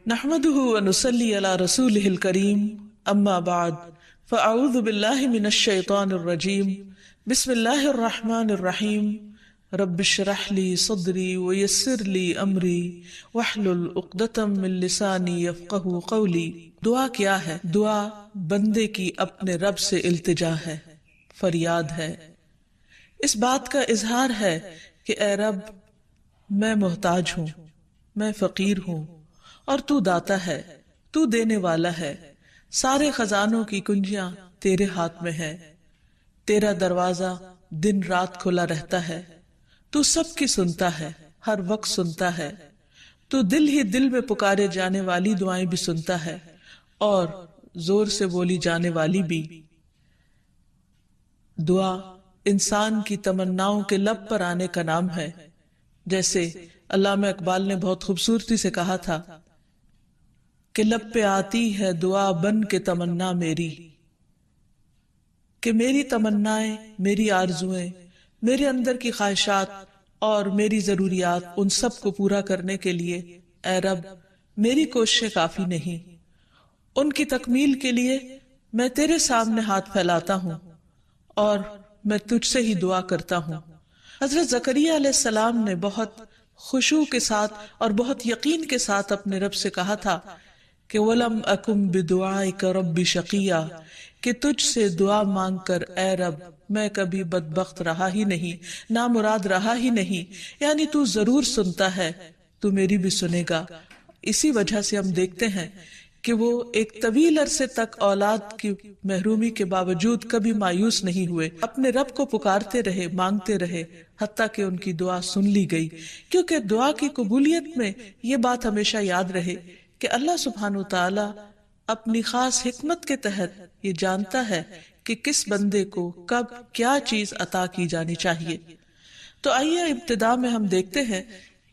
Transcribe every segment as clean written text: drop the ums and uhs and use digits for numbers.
نحمده ونصلي على رسوله الكريم اما بعد فاعوذ بالله من الشيطان الرجيم بسم الله الرحمن الرحيم رب اشرح لي صدري ويسر لي امري واحلل عقدة من لساني يفقهوا قولي۔ دعا کیا ہے؟ دعا بندے کی اپنے رب سے التجا ہے، فریاد ہے، اس بات کا اظہار ہے کہ اے رب میں محتاج ہوں، میں فقیر ہوں اور تو داتا ہے، تو دینے والا ہے، سارے خزانوں کی کنجیاں تیرے ہاتھ میں ہے، تیرا دروازہ دن رات کھلا رہتا ہے، تو سب کی سنتا ہے، ہر وقت سنتا ہے، تو دل ہی دل میں پکارے جانے والی دعائیں بھی سنتا ہے اور زور سے بولی جانے والی بھی۔ دعا انسان کی تمناؤں کے لب پر آنے کا نام ہے، جیسے علامہ اقبال نے بہت خوبصورتی سے کہا تھا کہ لب پہ آتی ہے دعا بن کے تمنا میری، کہ میری تمنائیں، میری آرزویں، میرے اندر کی خواہشات اور میری ضروریات، ان سب کو پورا کرنے کے لیے اے رب میری کوششیں کافی نہیں، ان کی تکمیل کے لیے میں تیرے سامنے ہاتھ پھیلاتا ہوں اور میں تجھ سے ہی دعا کرتا ہوں۔ حضرت زکریا علیہ السلام نے بہت خشوع کے ساتھ اور بہت یقین کے ساتھ اپنے رب سے کہا تھا کہ وَلَمْ أَكُمْ بِدُعَائِكَ رَبِّ شَقِيًّا، کہ تجھ سے دعا مانگ کر اے رب میں کبھی بدبخت رہا ہی نہیں، نامراد رہا ہی نہیں، یعنی تو ضرور سنتا ہے، تو میری بھی سنے گا۔ اسی وجہ سے ہم دیکھتے ہیں کہ وہ ایک طویل عرصے تک اولاد کی محرومی کے باوجود کبھی مایوس نہیں ہوئے، اپنے رب کو پکارتے رہے، مانگتے رہے، حتیٰ کہ ان کی دعا سن لی گئی۔ کیونکہ دعا کی قبولیت میں یہ بات ہمیشہ یاد رہے کہ اللہ سبحانہ وتعالی اپنی خاص حکمت کے تحت یہ جانتا ہے کہ کس بندے کو کب کیا چیز عطا کی جانی چاہیے۔ تو آئیے ابتدا میں ہم دیکھتے ہیں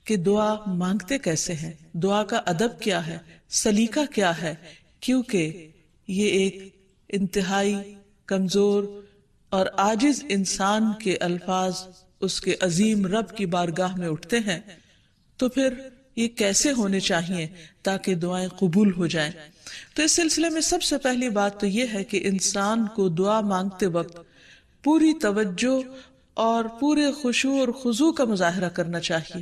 کہ دعا مانگتے کیسے ہیں، دعا کا ادب کیا ہے، سلیقہ کیا ہے، کیونکہ یہ ایک انتہائی کمزور اور عاجز انسان کے الفاظ اس کے عظیم رب کی بارگاہ میں اٹھتے ہیں، تو پھر یہ کیسے ہونے چاہیے تاکہ دعائیں قبول ہو جائیں۔ تو اس سلسلے میں سب سے پہلی بات تو یہ ہے کہ انسان کو دعا مانگتے وقت پوری توجہ اور پورے خشوع اور خضوع کا مظاہرہ کرنا چاہیے،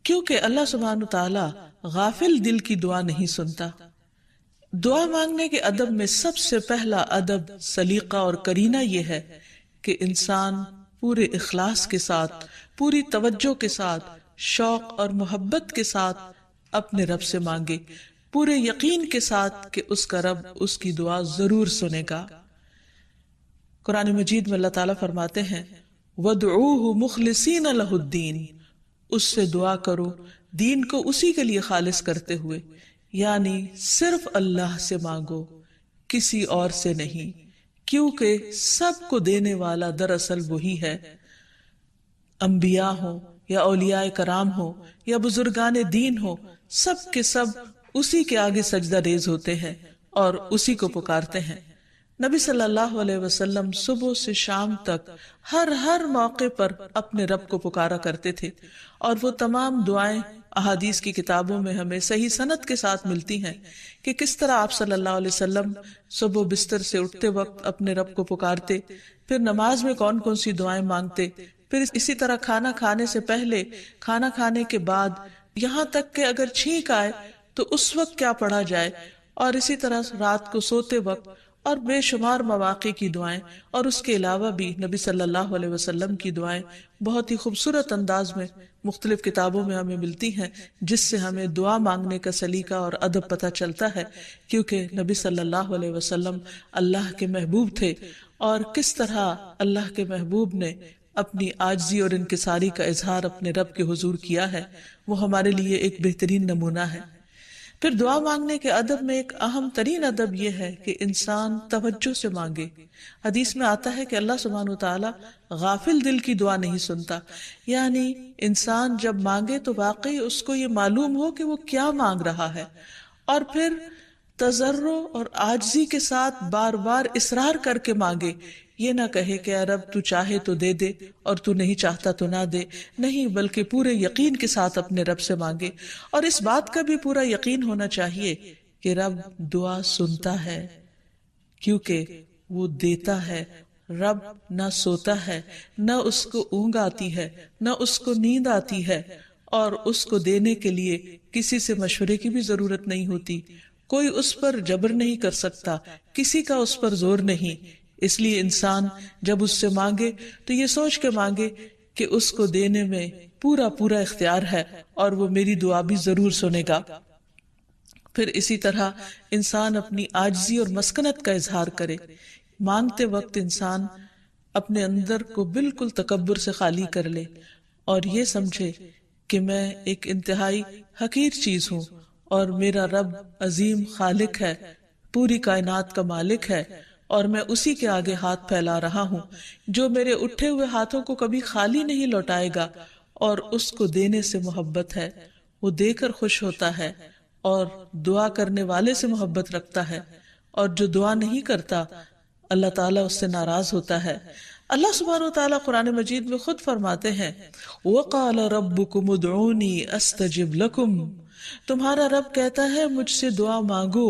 کیونکہ اللہ سبحانہ تعالی غافل دل کی دعا نہیں سنتا۔ دعا مانگنے کے ادب میں سب سے پہلا ادب، سلیقہ اور کرینہ یہ ہے کہ انسان پورے اخلاص کے ساتھ، پوری توجہ کے ساتھ، شوق اور محبت کے ساتھ اپنے رب سے مانگے، پورے یقین کے ساتھ کہ اس کا رب اس کی دعا ضرور سنے گا۔ قرآن مجید میں اللہ تعالیٰ فرماتے ہیں وَادْعُوهُ مُخْلِصِينَ لَهُ الدِّينَ، اس سے دعا کرو دین کو اسی کے لیے خالص کرتے ہوئے، یعنی صرف اللہ سے مانگو، کسی اور سے نہیں، کیونکہ سب کو دینے والا دراصل وہی ہے۔ انبیاء ہوں یا اولیاء کرام ہو یا بزرگان دین ہو، سب کے سب اسی کے آگے سجدہ ریز ہوتے ہیں اور اسی کو پکارتے ہیں۔ نبی صلی اللہ علیہ وسلم صبح سے شام تک ہر موقع پر اپنے رب کو پکارا کرتے تھے، اور وہ تمام دعائیں احادیث کی کتابوں میں ہمیں صحیح سند کے ساتھ ملتی ہیں کہ کس طرح آپ صلی اللہ علیہ وسلم صبح بستر سے اٹھتے وقت اپنے رب کو پکارتے، پھر نماز میں کون کون سی دعائیں مانگتے، پھر اسی طرح کھانا کھانے سے پہلے، کھانا کھانے کے بعد، یہاں تک کہ اگر چھینک آئے تو اس وقت کیا پڑھا جائے، اور اسی طرح رات کو سوتے وقت، اور بے شمار مواقع کی دعائیں، اور اس کے علاوہ بھی نبی صلی اللہ علیہ وسلم کی دعائیں بہت ہی خوبصورت انداز میں مختلف کتابوں میں ہمیں ملتی ہیں، جس سے ہمیں دعا مانگنے کا سلیقہ اور ادب پتہ چلتا ہے، کیونکہ نبی صلی اللہ علیہ وسلم اللہ کے محبوب تھے، اور کس طرح اللہ کے محبوب نے اپنی عاجزی اور انکساری کا اظہار اپنے رب کے حضور کیا ہے، وہ ہمارے لیے ایک بہترین نمونہ ہے۔ پھر دعا مانگنے کے ادب میں ایک اہم ترین ادب یہ ہے کہ انسان توجہ سے مانگے۔ حدیث میں آتا ہے کہ اللہ سبحانہ وتعالی غافل دل کی دعا نہیں سنتا، یعنی انسان جب مانگے تو واقعی اس کو یہ معلوم ہو کہ وہ کیا مانگ رہا ہے، اور پھر تضرع اور عاجزی کے ساتھ بار بار اصرار کر کے مانگے، یہ نہ کہے کہ اے رب تو چاہے تو دے دے اور تو نہیں چاہتا تو نہ دے، نہیں بلکہ پورے یقین کے ساتھ اپنے رب سے مانگے، اور اس بات کا بھی پورا یقین ہونا چاہیے کہ رب دعا سنتا ہے، کیونکہ وہ دیتا ہے۔ رب نہ سوتا ہے، نہ اس کو اونگ آتی ہے، نہ اس کو نیند آتی ہے، اور اس کو دینے کے لیے کسی سے مشورے کی بھی ضرورت نہیں ہوتی، کوئی اس پر جبر نہیں کر سکتا، کسی کا اس پر زور نہیں۔ اس لیے انسان جب اس سے مانگے تو یہ سوچ کے مانگے کہ اس کو دینے میں پورا پورا اختیار ہے اور وہ میری دعا بھی ضرور سنے گا۔ پھر اسی طرح انسان اپنی عاجزی اور مسکنت کا اظہار کرے۔ مانگتے وقت انسان اپنے اندر کو بالکل تکبر سے خالی کر لے اور یہ سمجھے کہ میں ایک انتہائی حقیر چیز ہوں اور میرا رب عظیم خالق ہے، پوری کائنات کا مالک ہے، اور میں اسی کے آگے ہاتھ پھیلا رہا ہوں جو میرے اٹھے ہوئے ہاتھوں کو کبھی خالی نہیں لوٹائے گا، اور اس کو دینے سے محبت ہے، وہ دے کر خوش ہوتا ہے، اور دعا کرنے والے سے محبت رکھتا ہے، اور جو دعا نہیں کرتا اللہ تعالیٰ اس سے ناراض ہوتا ہے۔ اللہ سبحانہ وتعالیٰ قرآن مجید میں خود فرماتے ہیں وَقَالَ رَبُّكُمُ ادْعُونِي أَسْتَجِبْ لَكُمْ، تمہارا رب کہتا ہے مجھ سے دعا مانگو،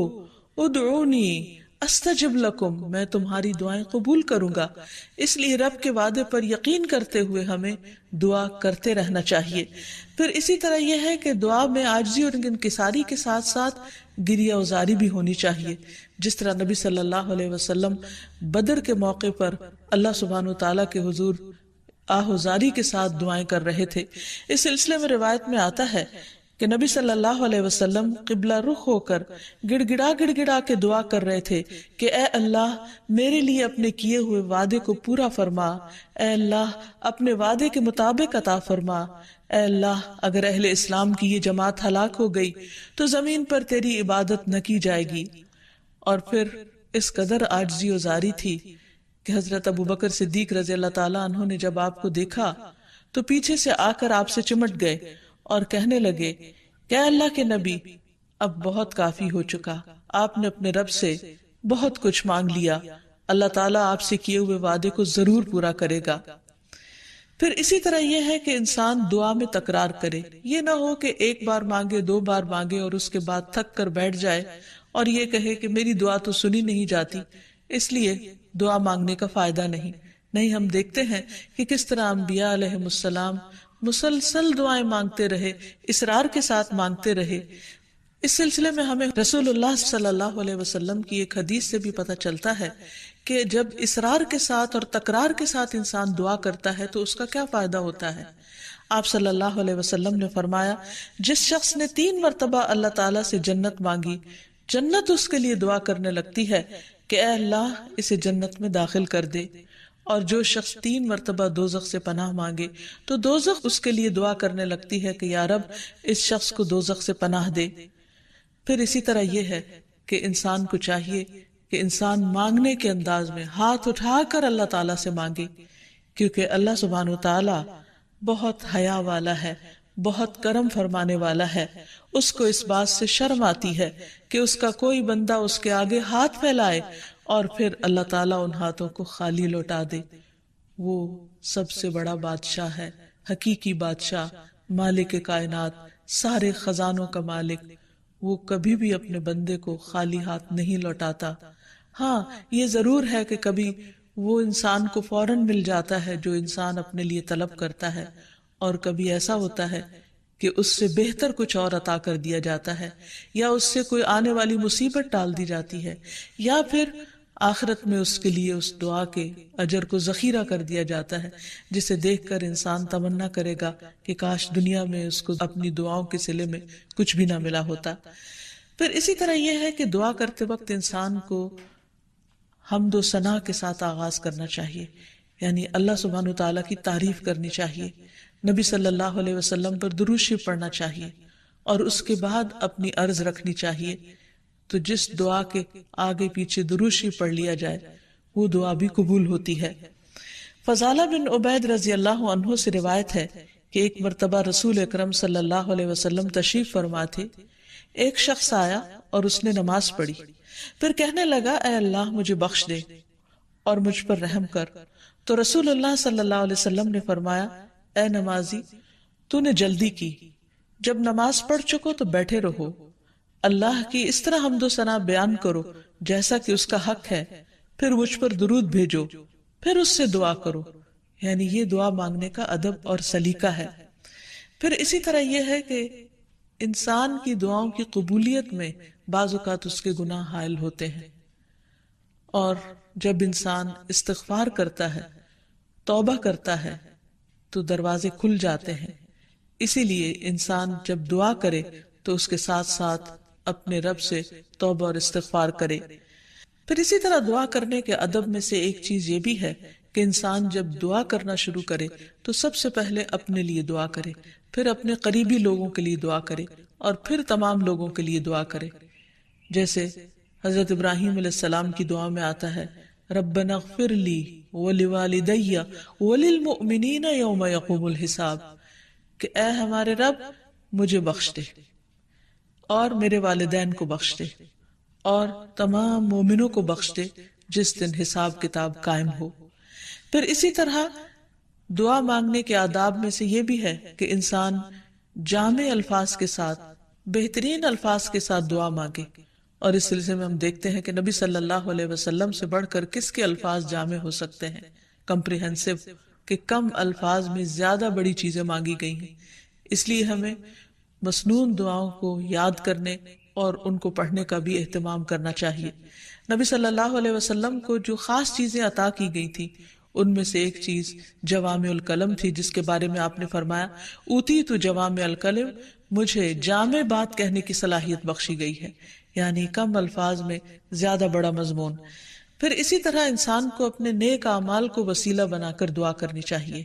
ادعونی استجب لکم، میں تمہاری دعائیں قبول کروں گا۔ اس لیے رب کے وعدے پر یقین کرتے ہوئے ہمیں دعا کرتے رہنا چاہیے۔ پھر اسی طرح یہ ہے کہ دعا میں عاجزی اور انکساری کے ساتھ ساتھ گریہ وزاری بھی ہونی چاہیے، جس طرح نبی صلی اللہ علیہ وسلم بدر کے موقع پر اللہ سبحانہ تعالیٰ کے حضور آہوزاری کے ساتھ دعائیں کر رہے تھے۔ اس سلسلے میں روایت میں آتا ہے کہ نبی صلی اللہ علیہ وسلم قبلہ رخ ہو کر گڑ گڑا کے دعا کر رہے تھے کہ اے اللہ میرے لیے اپنے کیے ہوئے وعدے کو پورا فرما، اے اللہ اپنے وعدے کے مطابق عطا فرما، اے اللہ اگر اہل اسلام کی یہ جماعت ہلاک ہو گئی تو زمین پر تیری عبادت نہ کی جائے گی۔ اور پھر اس قدر عاجزی و زاری تھی کہ حضرت ابوبکر صدیق رضی اللہ تعالیٰ عنہ نے جب آپ کو دیکھا تو پیچھے سے آ کر آپ سے چمٹ گئے اور کہنے لگے کہ اے اللہ کے نبی اب بہت کافی ہو چکا، آپ نے اپنے رب سے بہت کچھ مانگ لیا، اللہ تعالیٰ آپ سے کیے ہوئے وعدے کو ضرور پورا کرے گا۔ پھر اسی طرح یہ ہے کہ انسان دعا میں تکرار کرے، یہ نہ ہو کہ ایک بار مانگے، دو بار مانگے اور اس کے بعد تھک کر بیٹھ جائے اور یہ کہے کہ میری دعا تو سنی نہیں جاتی، اس لیے دعا مانگنے کا فائدہ نہیں۔ ہم دیکھتے ہیں کہ کس طرح انبیاء علیہ السلام مسلسل دعائیں مانگتے رہے، اصرار کے ساتھ مانگتے رہے۔ اس سلسلے میں ہمیں رسول اللہ صلی اللہ علیہ وسلم کی ایک حدیث سے بھی پتہ چلتا ہے کہ جب اصرار کے ساتھ اور تکرار کے ساتھ انسان دعا کرتا ہے تو اس کا کیا فائدہ ہوتا ہے۔ آپ صلی اللہ علیہ وسلم نے فرمایا جس شخص نے 3 مرتبہ اللہ تعالیٰ سے جنت مانگی، جنت اس کے لیے دعا کرنے لگتی ہے کہ اے اللہ اسے جنت میں داخل کر دے، اور جو شخص 3 مرتبہ دوزخ سے پناہ مانگے تو دوزخ اس کے لیے دعا کرنے لگتی ہے کہ یا رب اس شخص کو دوزخ سے پناہ دے۔ پھر اسی طرح یہ ہے کہ انسان کو چاہیے کہ انسان مانگنے کے انداز میں ہاتھ اٹھا کر اللہ تعالیٰ سے مانگے، کیونکہ اللہ سبحانہ وتعالیٰ بہت حیا والا ہے، بہت کرم فرمانے والا ہے۔ اس کو اس بات سے شرم آتی ہے کہ اس کا کوئی بندہ اس کے آگے ہاتھ پھیلائے اور پھر اللہ تعالیٰ ان ہاتھوں کو خالی لوٹا دے۔ وہ سب سے بڑا بادشاہ ہے، حقیقی بادشاہ، مالک کائنات، سارے خزانوں کا مالک، وہ کبھی بھی اپنے بندے کو خالی ہاتھ نہیں لوٹاتا۔ ہاں یہ ضرور ہے کہ کبھی وہ انسان کو فوراً مل جاتا ہے جو انسان اپنے لیے طلب کرتا ہے، اور کبھی ایسا ہوتا ہے کہ اس سے بہتر کچھ اور عطا کر دیا جاتا ہے، یا اس سے کوئی آنے والی مصیبت ٹال دی جاتی ہے، یا پھر آخرت میں اس کے لیے اس دعا کے اجر کو ذخیرہ کر دیا جاتا ہے، جسے دیکھ کر انسان تمنا کرے گا کہ کاش دنیا میں اس کو اپنی دعاؤں کے صلے میں کچھ بھی نہ ملا ہوتا۔ پھر اسی طرح یہ ہے کہ دعا کرتے وقت انسان کو حمد و ثنا کے ساتھ آغاز کرنا چاہیے، یعنی اللہ سبحانہ تعالیٰ کی تعریف کرنی چاہیے، نبی صلی اللہ علیہ وسلم پر درود شریف پڑھنا چاہیے، اور اس کے بعد اپنی عرض رکھنی چاہیے۔ تو جس دعا کے آگے پیچھے درود شریف پڑھ لیا جائے وہ دعا بھی قبول ہوتی ہے۔ فضالہ بن عبید رضی اللہ عنہ سے روایت ہے کہ ایک مرتبہ رسول اکرم صلی اللہ علیہ وسلم تشریف فرما تھے، ایک شخص آیا اور اس نے نماز پڑھی، پھر کہنے لگا اے اللہ مجھے بخش دے، اور مجھ پر رحم کر۔ تو رسول اللہ صلی اللہ علیہ وسلم نے فرمایا، اے نمازی، تو نے جلدی کی، جب نماز پڑھ چکو تو بیٹھے رہو، اللہ کی اس طرح حمد و ثنا بیان کرو جیسا کہ اس کا حق ہے، پھر مجھ پر درود بھیجو، پھر اس سے دعا کرو۔ یعنی یہ دعا مانگنے کا ادب اور سلیقہ ہے۔ پھر اسی طرح یہ ہے کہ انسان کی دعاؤں کی قبولیت میں بعض اوقات اس کے گناہ حائل ہوتے ہیں، اور جب انسان استغفار کرتا ہے، توبہ کرتا ہے، تو دروازے کھل جاتے ہیں۔ اسی لیے انسان جب دعا کرے تو اس کے ساتھ ساتھ اپنے رب سے توبہ اور استغفار کرے۔ پھر اسی طرح دعا کرنے کے ادب میں سے ایک چیز یہ بھی ہے کہ انسان جب دعا کرنا شروع کرے تو سب سے پہلے اپنے لیے دعا کرے، پھر اپنے قریبی لوگوں کے لیے دعا کرے، اور پھر تمام لوگوں کے لیے دعا کرے۔ جیسے حضرت ابراہیم علیہ السلام کی دعا میں آتا ہے، ربنا اغفر لی ولوالدی وللمؤمنین یوم یقوم الحساب، کہ اے ہمارے رب مجھے بخش دے اور میرے والدین کو بخش دے اور تمام مومنوں کو بخش دے جس دن حساب کتاب قائم ہو۔ پھر اسی طرح دعا مانگنے کے آداب میں سے یہ بھی ہے کہ انسان جامع الفاظ کے ساتھ، بہترین الفاظ کے ساتھ دعا مانگے، اور اس سلسلے میں ہم دیکھتے ہیں کہ نبی صلی اللہ علیہ وسلم سے بڑھ کر کس کے الفاظ جامع ہو سکتے ہیں، کمپریہنسو، کہ کم الفاظ میں زیادہ بڑی چیزیں مانگی گئی ہیں۔ اس لیے ہمیں مسنون دعاؤں کو یاد کرنے اور ان کو پڑھنے کا بھی اہتمام کرنا چاہیے۔ نبی صلی اللہ علیہ وسلم کو جو خاص چیزیں عطا کی گئی تھی ان میں سے ایک چیز جوامع الکلم تھی، جس کے بارے میں آپ نے فرمایا، اوتیت جوامع الکلم، مجھے جامع بات کہنے کی صلاحیت بخشی گئی ہے، یعنی کم الفاظ میں زیادہ بڑا مضمون۔ پھر اسی طرح انسان کو اپنے نیک اعمال کو وسیلہ بنا کر دعا کرنی چاہیے۔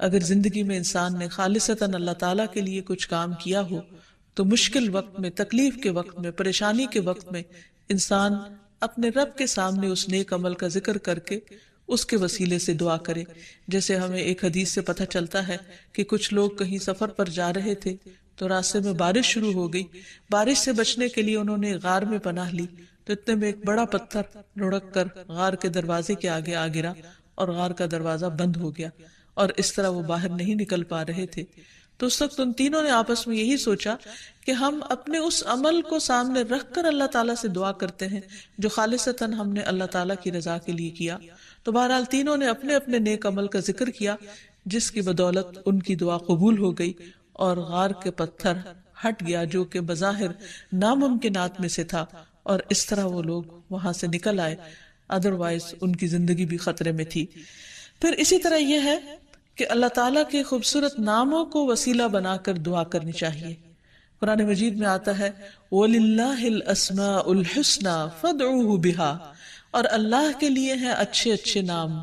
اگر زندگی میں انسان نے خالصتاً اللہ تعالیٰ کے لیے کچھ کام کیا ہو تو مشکل وقت میں، تکلیف کے وقت میں، پریشانی کے وقت میں انسان اپنے رب کے سامنے اس نیک عمل کا ذکر کر کے اس کے وسیلے سے دعا کرے۔ جیسے ہمیں ایک حدیث سے پتہ چلتا ہے کہ کچھ لوگ کہیں سفر پر جا رہے تھے تو راستے میں بارش شروع ہو گئی، بارش سے بچنے کے لیے انہوں نے غار میں پناہ لی، تو اتنے میں ایک بڑا پتھر لڑک کر غار کے دروازے کے آگے آ گرا اور غار کا دروازہ بند ہو گیا، اور اس طرح وہ باہر نہیں نکل پا رہے تھے۔ تو اس وقت ان تینوں نے آپس میں یہی سوچا کہ ہم اپنے اس عمل کو سامنے رکھ کر اللہ تعالیٰ سے دعا کرتے ہیں جو خالصتاً ہم نے اللہ تعالیٰ کی رضا کے لیے کیا۔ تو بہرحال تینوں نے اپنے اپنے نیک عمل کا ذکر کیا، جس کی بدولت ان کی دعا قبول ہو گئی اور غار کے پتھر ہٹ گیا جو کہ بظاہر ناممکنات میں سے تھا، اور اس طرح وہ لوگ وہاں سے نکل آئے، ادروائز ان کی زندگی بھی خطرے میں تھی۔ پھر اسی طرح یہ ہے کہ اللہ تعالیٰ کے خوبصورت ناموں کو وسیلہ بنا کر دعا کرنی چاہیے۔ قرآن مجید میں آتا ہے وَلِلَّهِ الْأَسْمَاءُ الْحُسْنَى فَادْعُوهُ بِهَا، اور اللہ کے لیے ہیں اچھے اچھے نام،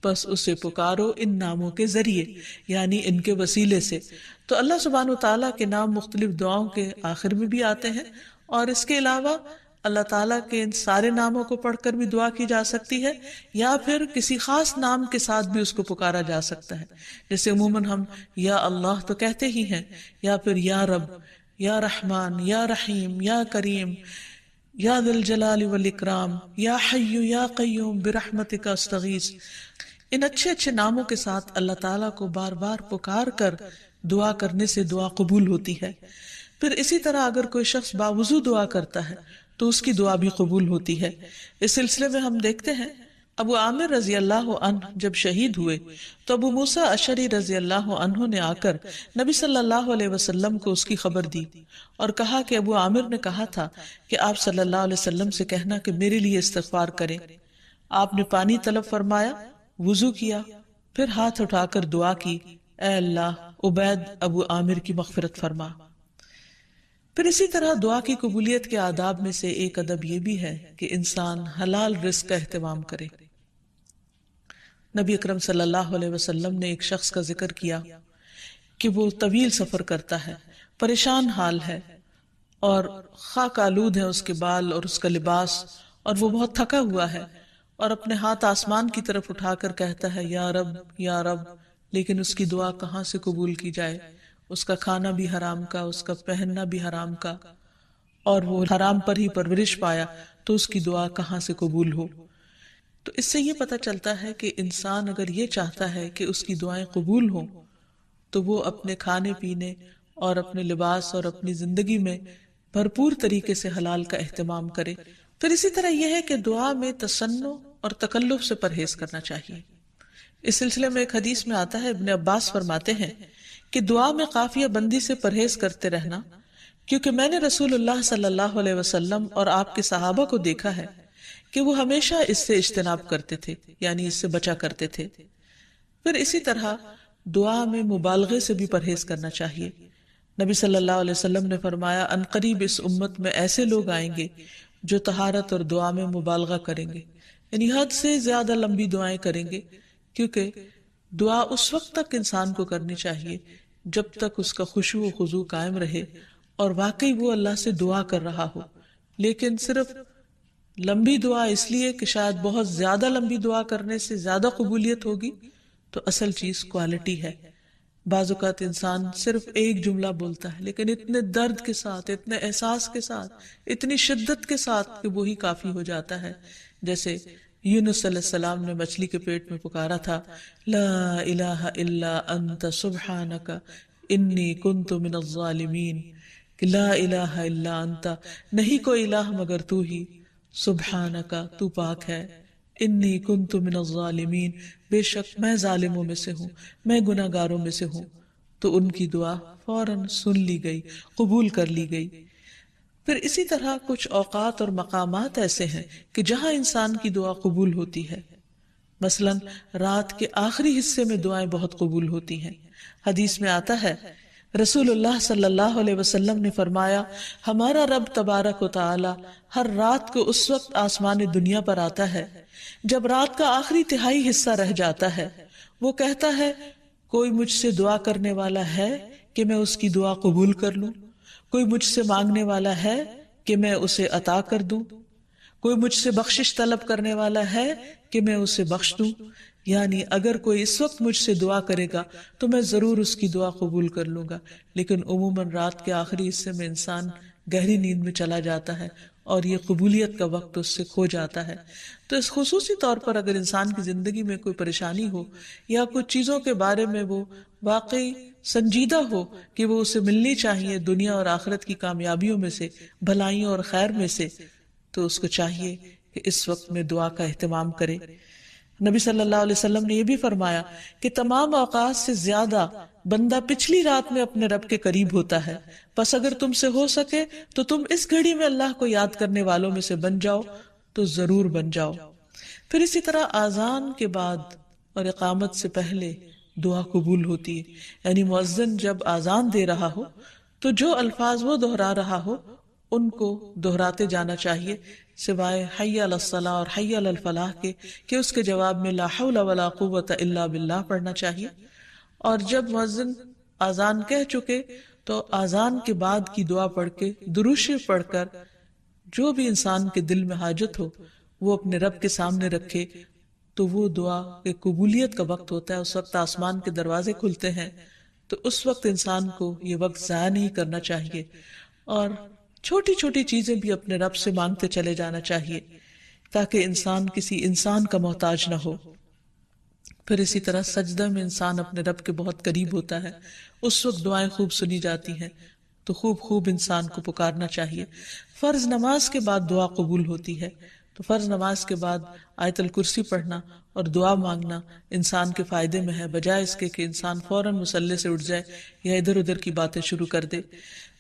بس اسے پکارو ان ناموں کے ذریعے، یعنی ان کے وسیلے سے۔ تو اللہ سبحانہ وتعالیٰ کے نام مختلف دعاؤں کے آخر میں بھی آتے ہیں، اور اس کے علاوہ اللہ تعالیٰ کے ان سارے ناموں کو پڑھ کر بھی دعا کی جا سکتی ہے، یا پھر کسی خاص نام کے ساتھ بھی اس کو پکارا جا سکتا ہے۔ جیسے عموماً ہم یا اللہ تو کہتے ہی ہیں، یا پھر یا رب، یا رحمان، یا رحیم، یا کریم، یا ذی الجلال والاکرام، یا حی یا قیوم برحمتک استغیث۔ ان اچھے اچھے ناموں کے ساتھ اللہ تعالیٰ کو بار بار پکار کر دعا کرنے سے دعا قبول ہوتی ہے۔ پھر اسی طرح اگر کوئی شخص باوضو دعا کرتا ہے تو اس کی دعا بھی قبول ہوتی ہے۔ اس سلسلے میں ہم دیکھتے ہیں ابو عامر رضی اللہ عنہ جب شہید ہوئے تو ابو موسیٰ اشعری رضی اللہ عنہ نے آ کر نبی صلی اللہ علیہ وسلم کو اس کی خبر دی اور کہا کہ ابو عامر نے کہا تھا کہ آپ صلی اللہ علیہ وسلم سے کہنا کہ میرے لیے استغفار کریں۔ آپ نے پانی طلب فرمایا، وضو کیا، پھر ہاتھ اٹھا کر دعا کی، اے اللہ عبید ابو عامر کی مغفرت فرما۔ پھر اسی طرح دعا کی قبولیت کے آداب میں سے ایک ادب یہ بھی ہے کہ انسان حلال رزق کا اہتمام کرے۔ نبی اکرم صلی اللہ علیہ وسلم نے ایک شخص کا ذکر کیا کہ وہ طویل سفر کرتا ہے، پریشان حال ہے، اور خاک آلود ہے اس کے بال اور اس کا لباس، اور وہ بہت تھکا ہوا ہے، اور اپنے ہاتھ آسمان کی طرف اٹھا کر کہتا ہے یا رب یا رب، لیکن اس کی دعا کہاں سے قبول کی جائے؟ اس کا کھانا بھی حرام کا، اس کا پہننا بھی حرام کا، اور وہ حرام پر ہی پرورش پایا، تو اس کی دعا کہاں سے قبول ہو؟ تو اس سے یہ پتہ چلتا ہے کہ انسان اگر یہ چاہتا ہے کہ اس کی دعائیں قبول ہوں تو وہ اپنے کھانے پینے اور اپنے لباس اور اپنی زندگی میں بھرپور طریقے سے حلال کا اہتمام کرے. پھر اسی طرح یہ ہے کہ دعا میں تصنع اور تکلف سے پرہیز کرنا چاہیے. اس سلسلے میں ایک حدیث میں آتا ہے، ابن عباس فرماتے ہیں کہ دعا میں قافیہ بندی سے پرہیز کرتے رہنا، کیونکہ میں نے رسول اللہ صلی اللہ علیہ وسلم اور آپ کے صحابہ کو دیکھا ہے کہ وہ ہمیشہ اس سے اجتناب کرتے تھے، یعنی اس سے بچا کرتے تھے. پھر اسی طرح دعا میں مبالغے سے بھی پرہیز کرنا چاہیے. نبی صلی اللہ علیہ وسلم نے فرمایا، ان قریب اس امت میں ایسے لوگ آئیں گے جو طہارت اور دعا میں مبالغہ کریں گے، یعنی حد سے زیادہ لمبی دعائیں کریں گے، کیونکہ دعا اس وقت تک انسان کو کرنی چاہیے جب تک اس کا خشوع و خضوع قائم رہے اور واقعی وہ اللہ سے دعا کر رہا ہو. لیکن صرف لمبی دعا اس لیے کہ شاید بہت زیادہ لمبی دعا کرنے سے زیادہ قبولیت ہوگی، تو اصل چیز کوالٹی ہے. بعض اوقات انسان صرف ایک جملہ بولتا ہے لیکن اتنے درد کے ساتھ، اتنے احساس کے ساتھ، اتنی شدت کے ساتھ کہ وہی کافی ہو جاتا ہے. جیسے یونس علیہ السلام نے مچھلی کے پیٹ میں پکارا تھا، لا الہ الا انت سبحانک انی کنت من الظالمین، کہ لا الہ الا انت، نہیں کوئی الہ مگر تو ہی، سبحانک تو پاک ہے، انی کنت من الظالمین بے شک میں ظالموں میں سے ہوں، میں گناہ گاروں میں سے ہوں. تو ان کی دعا فوراً سن لی گئی، قبول کر لی گئی. پھر اسی طرح کچھ اوقات اور مقامات ایسے ہیں کہ جہاں انسان کی دعا قبول ہوتی ہے. مثلاً رات کے آخری حصے میں دعائیں بہت قبول ہوتی ہیں. حدیث میں آتا ہے، رسول اللہ صلی اللہ علیہ وسلم نے فرمایا، ہمارا رب تبارک و تعالی ہر رات کو اس وقت آسمان دنیا پر آتا ہے جب رات کا آخری تہائی حصہ رہ جاتا ہے. وہ کہتا ہے، کوئی مجھ سے دعا کرنے والا ہے کہ میں اس کی دعا قبول کر لوں؟ کوئی مجھ سے مانگنے والا ہے کہ میں اسے عطا کر دوں؟ کوئی مجھ سے بخشش طلب کرنے والا ہے کہ میں اسے بخش دوں؟ یعنی اگر کوئی اس وقت مجھ سے دعا کرے گا تو میں ضرور اس کی دعا قبول کر لوں گا. لیکن عموماً رات کے آخری حصے میں انسان گہری نیند میں چلا جاتا ہے اور یہ قبولیت کا وقت اس سے کھو جاتا ہے. تو اس خصوصی طور پر اگر انسان کی زندگی میں کوئی پریشانی ہو یا کچھ چیزوں کے بارے میں وہ واقعی سنجیدہ ہو کہ وہ اسے ملنی چاہیے دنیا اور آخرت کی کامیابیوں میں سے، بھلائیوں اور خیر میں سے، تو اس کو چاہیے کہ اس وقت میں دعا کا اہتمام کرے. نبی صلی اللہ علیہ وسلم نے یہ بھی فرمایا کہ تمام اوقات سے زیادہ بندہ پچھلی رات میں اپنے رب کے قریب ہوتا ہے، پس اگر تم سے ہو سکے تو تم اس گھڑی میں اللہ کو یاد کرنے والوں میں سے بن جاؤ تو ضرور بن جاؤ. پھر اسی طرح آذان کے بعد اور اقامت سے پہلے دعا قبول ہوتی ہے. یعنی مؤذن جب آذان دے رہا ہو تو جو الفاظ وہ دہرا رہا ہو ان کو دہراتے جانا چاہیے، سوائے حی علی الصلاح اور حی علی الفلاح کے، کہ اس کے جواب میں لا حول ولا قوت الا باللہ پڑھنا چاہیے. اور جب مؤذن آذان کہہ چکے تو آذان کے بعد کی دعا پڑھ کے، درود شریف پڑھ کر، جو بھی انسان کے دل میں حاجت ہو وہ اپنے رب کے سامنے رکھے. تو وہ دعا کے قبولیت کا وقت ہوتا ہے، اس وقت آسمان کے دروازے کھلتے ہیں. تو اس وقت انسان کو یہ وقت ضائع نہیں کرنا چاہیے اور چھوٹی چھوٹی چیزیں بھی اپنے رب سے مانگتے چلے جانا چاہیے تاکہ انسان کسی انسان کا محتاج نہ ہو. پھر اسی طرح سجدہ میں انسان اپنے رب کے بہت قریب ہوتا ہے، اس وقت دعائیں خوب سنی جاتی ہیں، تو خوب انسان کو پکارنا چاہیے. فرض نماز کے بعد دعا قبول ہوتی ہے، تو فرض نماز کے بعد آیت الکرسی پڑھنا اور دعا مانگنا انسان کے فائدے میں ہے، بجائے اس کے کہ انسان فوراً مصلی سے اٹھ جائے یا ادھر ادھر کی باتیں شروع کر دے.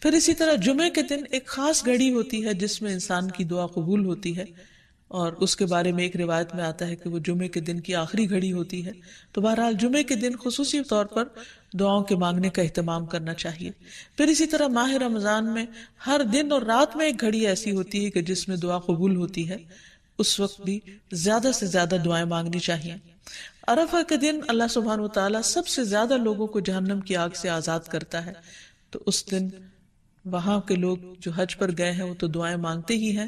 پھر اسی طرح جمعے کے دن ایک خاص گھڑی ہوتی ہے جس میں انسان کی دعا قبول ہوتی ہے، اور اس کے بارے میں ایک روایت میں آتا ہے کہ وہ جمعے کے دن کی آخری گھڑی ہوتی ہے. تو بہرحال جمعے کے دن خصوصی طور پر دعاؤں کے مانگنے کا اہتمام کرنا چاہیے. پھر اسی طرح ماہ رمضان میں ہر دن اور رات میں ایک گھڑی ایسی ہوتی ہے کہ جس میں دعا قبول ہوتی ہے، اس وقت بھی زیادہ سے زیادہ دعائیں مانگنی چاہیے. عرفہ کے دن اللہ سبحانہ و تعالیٰ سب سے زیادہ لوگوں کو جہنم کی آگ سے آزاد کرتا ہے. تو اس دن وہاں کے لوگ جو حج پر گئے ہیں وہ تو دعائیں مانگتے ہی ہیں،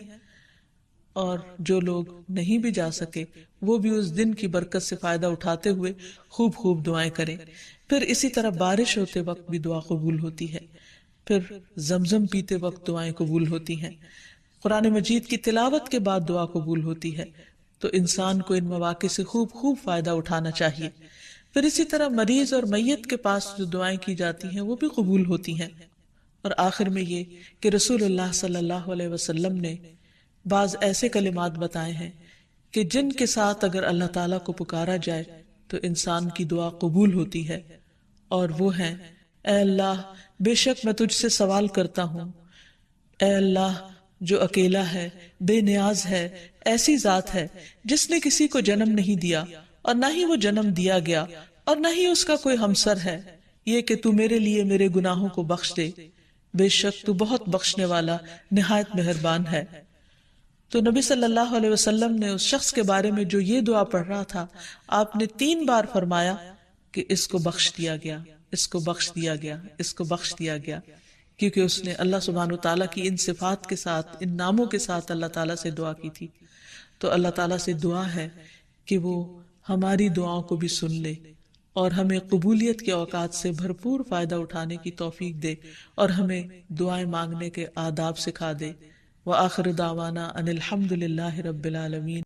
اور جو لوگ نہیں بھی جا سکے وہ بھی اس دن کی برکت سے فائدہ اٹھاتے ہوئے خوب دعائیں کریں. پھر اسی طرح بارش ہوتے وقت بھی دعا قبول ہوتی ہے. پھر زمزم پیتے وقت دعائیں قبول ہوتی ہیں. قرآن مجید کی تلاوت کے بعد دعا قبول ہوتی ہے. تو انسان کو ان مواقع سے خوب خوب فائدہ اٹھانا چاہیے۔ پھر اسی طرح مریض اور میت کے پاس جو دعائیں کی جاتی ہیں وہ بھی قبول ہوتی ہیں۔ اور آخر میں یہ کہ رسول اللہ صلی اللہ علیہ وسلم نے بعض ایسے کلمات بتائے ہیں کہ جن کے ساتھ اگر اللہ تعالیٰ کو پکارا جائے تو انسان کی دعا قبول ہوتی ہے، اور وہ ہیں: اے اللہ، بے شک میں تجھ سے سوال کرتا ہوں، اے اللہ جو اکیلا ہے، بے نیاز ہے، ایسی ذات ہے جس نے کسی کو جنم نہیں دیا اور نہ ہی وہ جنم دیا گیا اور نہ ہی اس کا کوئی ہمسر ہے، یہ کہ تو میرے لیے میرے گناہوں کو بخش دے، بے شک تو بہت بخشنے والا نہایت مہربان ہے۔ تو نبی صلی اللہ علیہ وسلم نے اس شخص کے بارے میں جو یہ دعا پڑھ رہا تھا، آپ نے 3 بار فرمایا کہ اس کو بخش دیا گیا، اس کو بخش دیا گیا، اس کو بخش دیا گیا، کیونکہ اس نے اللہ سبحانہ وتعالیٰ کی ان صفات کے ساتھ، ان ناموں کے ساتھ اللہ تعالیٰ سے دعا کی تھی۔ تو اللہ تعالیٰ سے دعا ہے کہ وہ ہماری دعاؤں کو بھی سن لے اور ہمیں قبولیت کے اوقات سے بھرپور فائدہ اٹھانے کی توفیق دے اور ہمیں دعائیں مانگنے کے آداب سکھا دے۔ وآخر دعوانا ان الحمد للہ رب العالمین۔